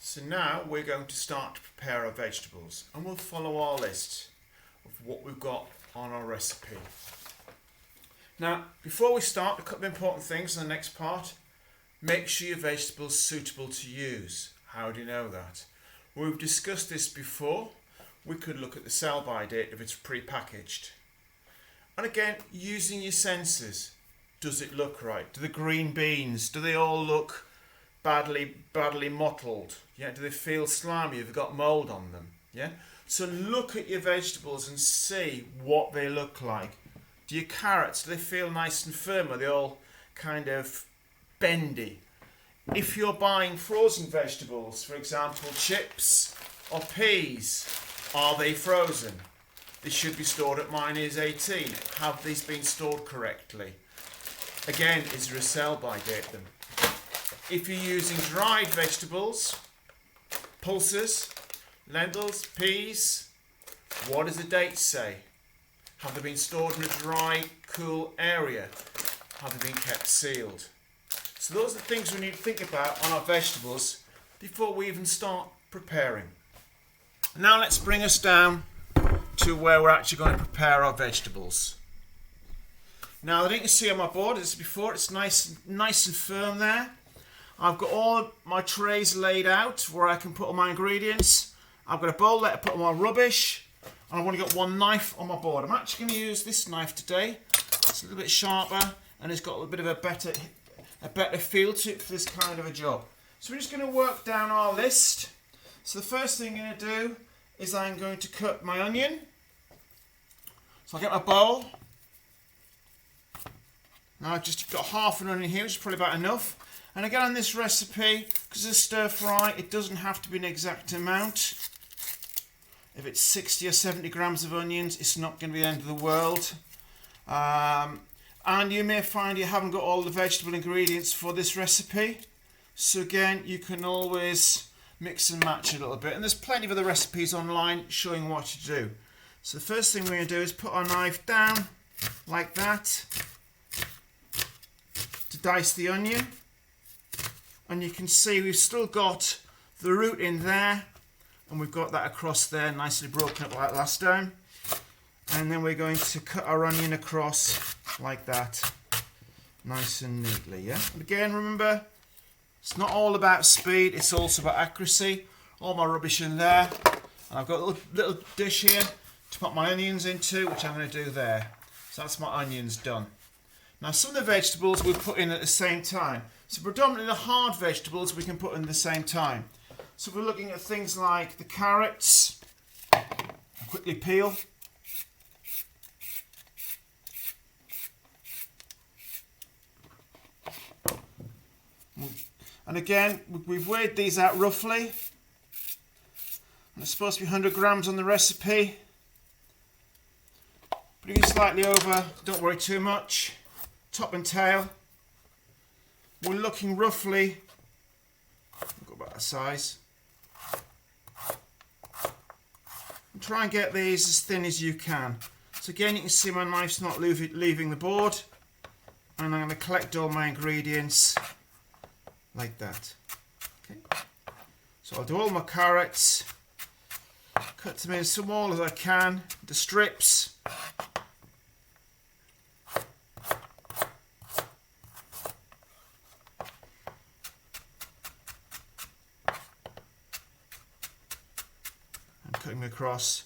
So now we're going to start to prepare our vegetables, and we'll follow our list of what we've got on our recipe. Now, before we start, a couple of important things in the next part. Make sure your vegetables are suitable to use. How do you know that? Well, we've discussed this before. We could look at the sell-by date if it's pre-packaged. And again, using your senses. Does it look right? Do the green beans, do they all look badly mottled? Yeah, do they feel slimy? Have they got mould on them? Yeah. So look at your vegetables and see what they look like. Do your carrots, do they feel nice and firm? Are they all kind of bendy? If you're buying frozen vegetables, for example, chips or peas, are they frozen? They should be stored at -18. Have these been stored correctly? Again, is there a sell-by date them? If you're using dried vegetables, pulses, lentils, peas, what does the date say? Have they been stored in a dry, cool area? Have they been kept sealed? So those are the things we need to think about on our vegetables before we even start preparing. Now let's bring us down to where we're actually going to prepare our vegetables. Now, I think you can see on my board, as before, it's nice and firm there. I've got all my trays laid out where I can put all my ingredients. I've got a bowl there to put all my rubbish. And I've only got one knife on my board. I'm actually going to use this knife today. It's a little bit sharper and it's got a little bit of a better feel to it for this kind of a job. So we're just going to work down our list. So the first thing I'm going to do is I'm going to cut my onion. So I'll get my bowl. Now I've just got half an onion here, which is probably about enough. And again on this recipe, because it's a stir fry, it doesn't have to be an exact amount. If it's 60 or 70 grams of onions, it's not going to be the end of the world. And you may find you haven't got all the vegetable ingredients for this recipe. So again, you can always mix and match a little bit. And there's plenty of other recipes online showing what to do. So the first thing we're going to do is put our knife down like that to dice the onion. And you can see we've still got the root in there. And we've got that across there, nicely broken up like last time. And then we're going to cut our onion across like that, nice and neatly, yeah? And again, remember, it's not all about speed, it's also about accuracy. All my rubbish in there. And I've got a little dish here to put my onions into, which I'm going to do there. So that's my onions done. Now, some of the vegetables we put in at the same time. So predominantly the hard vegetables we can put in at the same time. So we're looking at things like the carrots. I'll quickly peel. And again, we've weighed these out roughly. And it's supposed to be 100 grams on the recipe. Putting it slightly over, don't worry too much. Top and tail. We're looking roughly, go about that size. And try and get these as thin as you can. So again, you can see my knife's not leaving the board. And I'm going to collect all my ingredients like that. Okay. So I'll do all my carrots, cut them in as small as I can, the strips. Cutting across,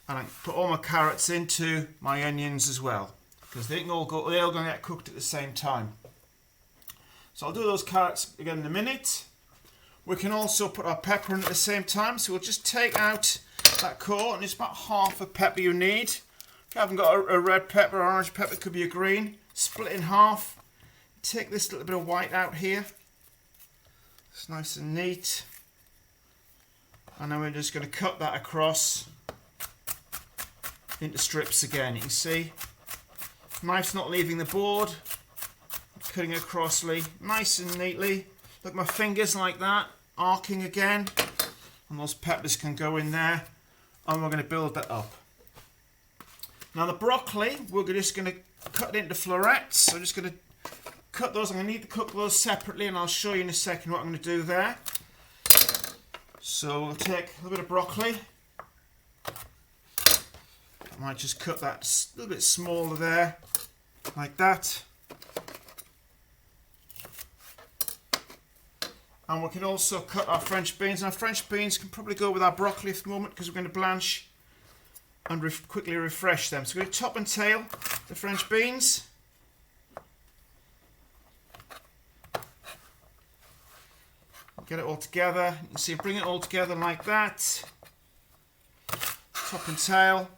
and I put all my carrots into my onions as well, because they're all going to get cooked at the same time. So I'll do those carrots again in a minute. We can also put our pepper in at the same time, so we'll just take out that core, and it's about half a pepper you need. If you haven't got a red pepper or orange pepper, it could be a green. Split it in half. Take this little bit of white out here. It's nice and neat. And then we're just going to cut that across into strips again. You can see, knife's not leaving the board. Cutting across nice and neatly. Look, my fingers like that, arcing again. And those peppers can go in there. And we're going to build that up. Now the broccoli, we're just going to cut it into florets. So I'm just going to cut those. I'm going to need to cook those separately, and I'll show you in a second what I'm going to do there. So we'll take a little bit of broccoli. I might just cut that a little bit smaller there, like that. And we can also cut our French beans. Our French beans can probably go with our broccoli at the moment because we're going to blanch and quickly refresh them. So we're going to top and tail the French beans. Get it all together. You can see, bring it all together like that. Top and tail.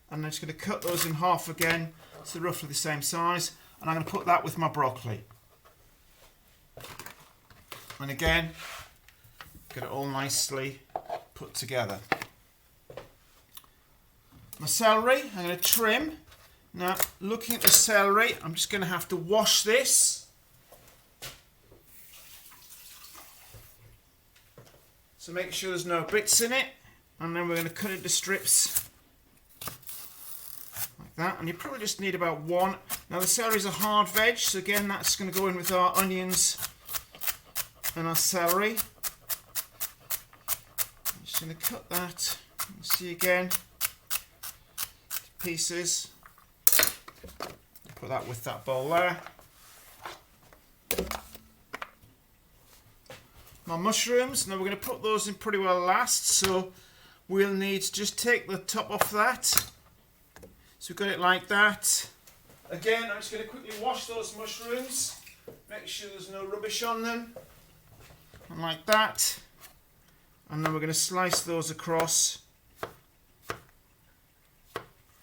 And I'm just going to cut those in half again, so roughly the same size. And I'm going to put that with my broccoli. And again, get it all nicely put together. My celery, I'm going to trim. Now, looking at the celery, I'm just going to have to wash this. So make sure there's no bits in it, and then we're going to cut it into strips like that. And you probably just need about one. Now the celery is a hard veg, so again that's going to go in with our onions and our celery. I'm just going to cut that. You can see again, pieces. Put that with that bowl there. My mushrooms, now we're going to put those in pretty well last, so we'll need to just take the top off that. So we've got it like that. Again, I'm just going to quickly wash those mushrooms, make sure there's no rubbish on them, and like that. And then we're going to slice those across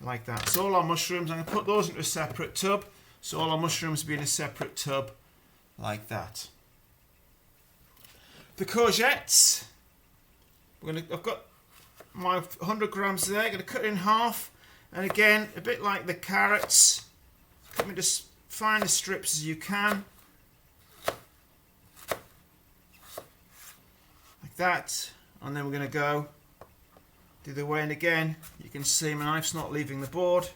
like that. So all our mushrooms, I'm going to put those into a separate tub, so all our mushrooms will be in a separate tub like that. The courgettes, I've got my 100 grams there, I'm going to cut it in half, and again, a bit like the carrots, cut them into fine strips as you can, like that, and then we're going to go the other way, and again, you can see my knife's not leaving the board.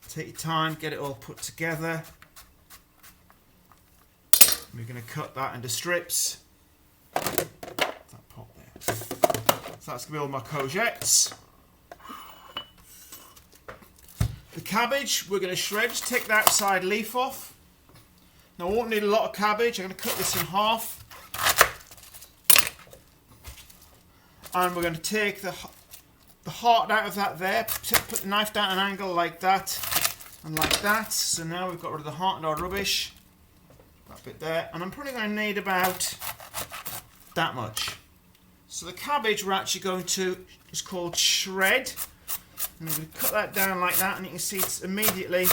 Take your time, get it all put together. We're going to cut that into strips. That pot there. So that's going to be all my courgettes. The cabbage we're going to shred. Just take the outside leaf off. Now I won't need a lot of cabbage. I'm going to cut this in half. And we're going to take the heart out of that there. Put the knife down at an angle like that and like that. So now we've got rid of the heart and our rubbish. That bit there, and I'm probably going to need about that much. So the cabbage we're actually going to, it's called shred, and I'm going to cut that down like that, and you can see it's immediately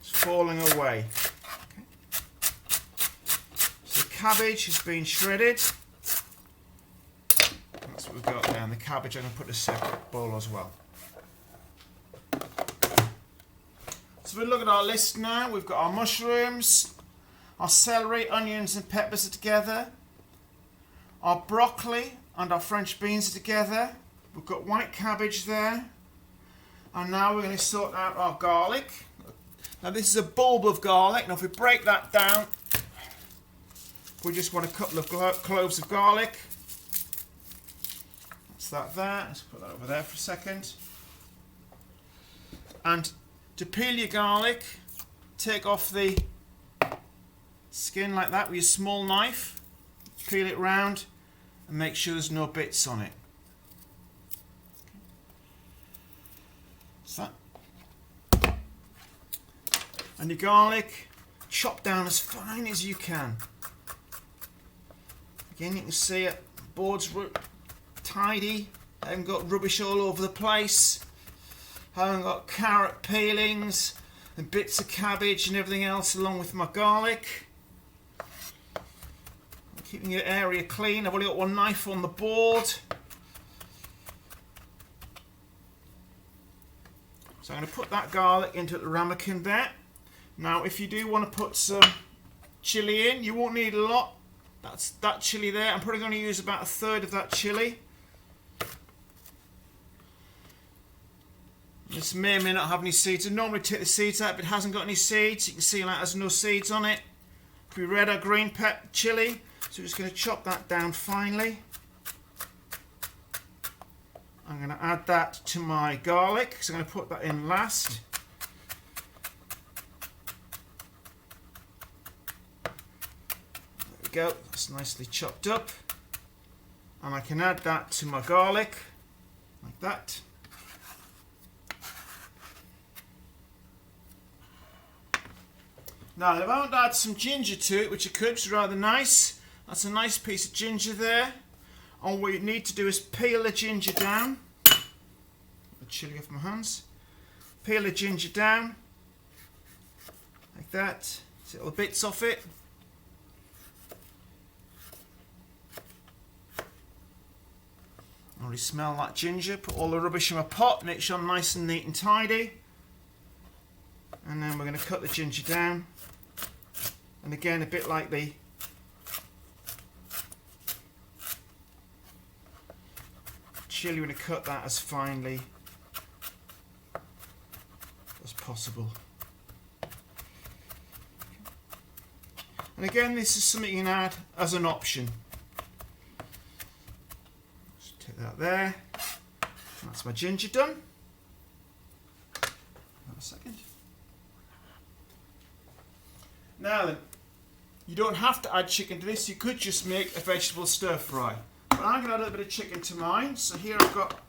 falling away. Okay. So the cabbage has been shredded. That's what we've got there, and the cabbage I'm going to put in a separate bowl as well. So we look at our list now. We've got our mushrooms. Our celery, onions and peppers are together. Our broccoli and our French beans are together. We've got white cabbage there. And now we're going to sort out our garlic. Now this is a bulb of garlic. Now if we break that down, we just want a couple of cloves of garlic. That's that there. Let's put that over there for a second. And to peel your garlic, take off the skin like that with your small knife, peel it round and make sure there's no bits on it. So that. And your garlic, chop down as fine as you can. Again, you can see it, the board's tidy, I haven't got rubbish all over the place, I haven't got carrot peelings and bits of cabbage and everything else along with my garlic. Keeping your area clean. I've only got one knife on the board. So I'm going to put that garlic into the ramekin there. Now if you do want to put some chilli in, you won't need a lot. That's that chilli there. I'm probably going to use about a third of that chilli. This may or may not have any seeds. I normally take the seeds out, but it hasn't got any seeds. You can see like there's no seeds on it. Could be red or green chilli. So we're just going to chop that down finely. I'm going to add that to my garlic, so I'm going to put that in last. There we go, that's nicely chopped up. And I can add that to my garlic, like that. Now, if I want to add some ginger to it, which I could, which is rather nice, that's a nice piece of ginger there. And what you need to do is peel the ginger down. The chili off my hands. Peel the ginger down, like that. See little bits off it. I already smell that ginger. Put all the rubbish in my pot, make sure I'm nice and neat and tidy. And then we're going to cut the ginger down. And again, a bit like the chili, we're going to cut that as finely as possible. And again, this is something you can add as an option. Just take that there. That's my ginger done. Have a second. Now then, you don't have to add chicken to this, you could just make a vegetable stir fry. But I'm going to add a little bit of chicken to mine, so here I've got...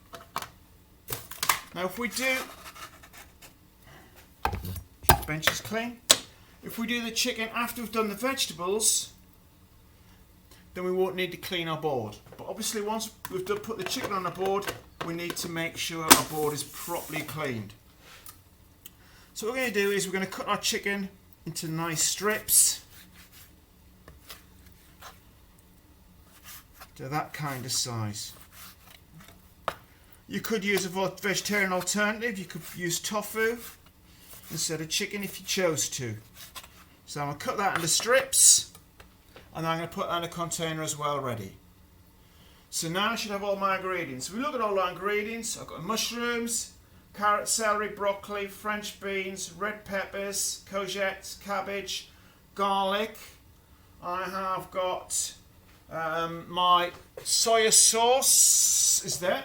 Now if we do... Keep the benches clean. If we do the chicken after we've done the vegetables, then we won't need to clean our board. But obviously once we've put the chicken on the board, we need to make sure our board is properly cleaned. So what we're going to do is we're going to cut our chicken into nice strips to that kind of size. You could use a vegetarian alternative. You could use tofu instead of chicken if you chose to. So I'm going to cut that into strips, and I'm going to put that in a container as well ready. So now I should have all my ingredients. If we look at all our ingredients, I've got mushrooms, carrot, celery, broccoli, French beans, red peppers, courgettes, cabbage, garlic. I have got my soya sauce is there.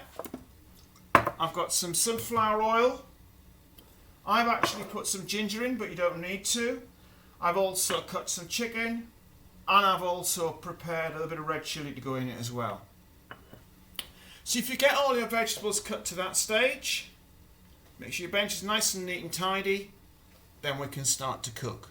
I've got some sunflower oil. I've actually put some ginger in, but you don't need to. I've also cut some chicken, and I've also prepared a little bit of red chili to go in it as well. So if you get all your vegetables cut to that stage, make sure your bench is nice and neat and tidy, then we can start to cook.